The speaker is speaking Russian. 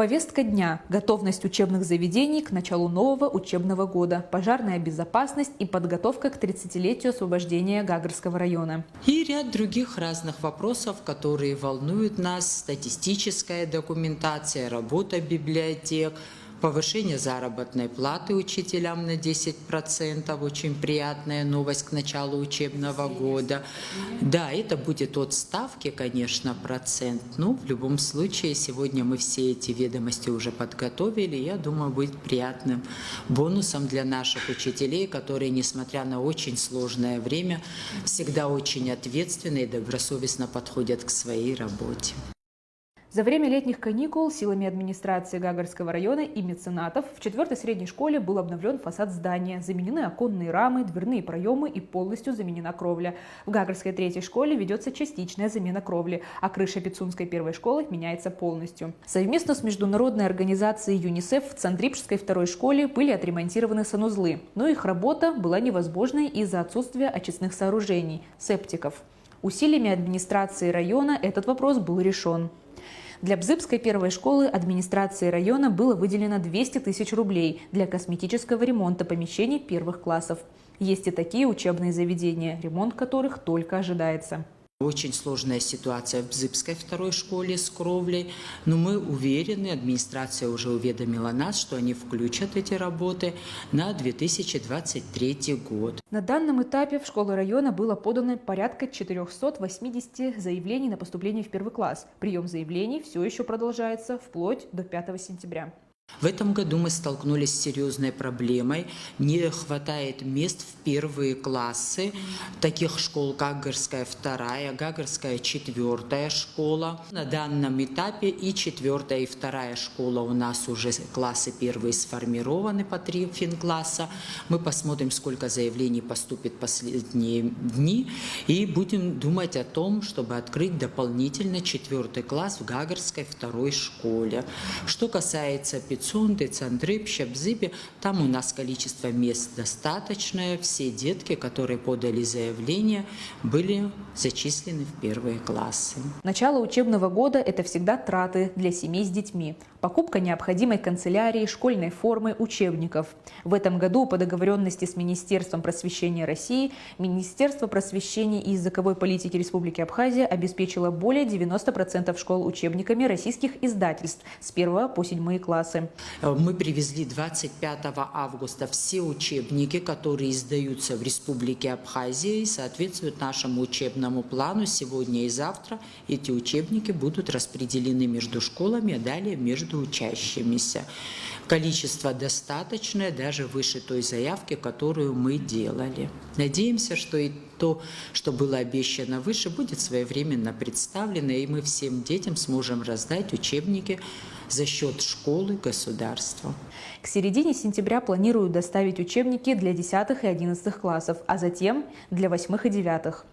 Повестка дня – готовность учебных заведений к началу нового учебного года, пожарная безопасность и подготовка к 30-летию освобождения Гагарского района. И ряд других разных вопросов, которые волнуют нас: статистическая документация, работа библиотек, повышение заработной платы учителям на 10%, очень приятная новость к началу учебного года. Да, это будет от ставки, конечно, процент, но в любом случае сегодня мы все эти ведомости уже подготовили. Я думаю, будет приятным бонусом для наших учителей, которые, несмотря на очень сложное время, всегда очень ответственно и добросовестно подходят к своей работе. За время летних каникул силами администрации Гагарского района и меценатов в 4-й средней школе был обновлен фасад здания, заменены оконные рамы, дверные проемы и полностью заменена кровля. В Гагарской 3-й школе ведется частичная замена кровли, а крыша Пицунской 1-й школы меняется полностью. Совместно с международной организацией ЮНИСЕФ в Цандрипшской 2-й школе были отремонтированы санузлы, но их работа была невозможной из-за отсутствия очистных сооружений – септиков. Усилиями администрации района этот вопрос был решен. Для Бзыбской 1-й школы администрации района было выделено 200 тысяч рублей для косметического ремонта помещений первых классов. Есть и такие учебные заведения, ремонт которых только ожидается. Очень сложная ситуация в Бзыбской 2-й школе с кровлей, но мы уверены, администрация уже уведомила нас, что они включат эти работы на 2023 год. На данном этапе в школы района было подано порядка 480 заявлений на поступление в 1-й класс. Прием заявлений все еще продолжается вплоть до 5 сентября. В этом году мы столкнулись с серьезной проблемой. Не хватает мест в первые классы таких школ: Гагарская 2-я, Гагарская 4-я школа. На данном этапе и 4-я, и 2-я школа у нас уже классы первые сформированы по 3 финкласса. Мы посмотрим, сколько заявлений поступит в последние дни, и будем думать о том, чтобы открыть дополнительно 4-й класс в Гагарской 2-й школе. Что касается Пицунды, Цандрипща, Бзыбе, там у нас количество мест достаточное. Все детки, которые подали заявление, были зачислены в первые классы. Начало учебного года – это всегда траты для семей с детьми. Покупка необходимой канцелярии, школьной формы, учебников. В этом году по договоренности с Министерством просвещения России Министерство просвещения и языковой политики Республики Абхазия обеспечило более 90% школ учебниками российских издательств с 1 по 7 классы. Мы привезли 25 августа все учебники, которые издаются в Республике Абхазия и соответствуют нашему учебному плану. Сегодня и завтра эти учебники будут распределены между школами, а далее между учащимися. Количество достаточное, даже выше той заявки, которую мы делали. Надеемся, что и то, что было обещано выше, будет своевременно представлено, и мы всем детям сможем раздать учебники за счет школы, государства. К середине сентября планируют доставить учебники для 10 и 11 классов, а затем для 8 и 9.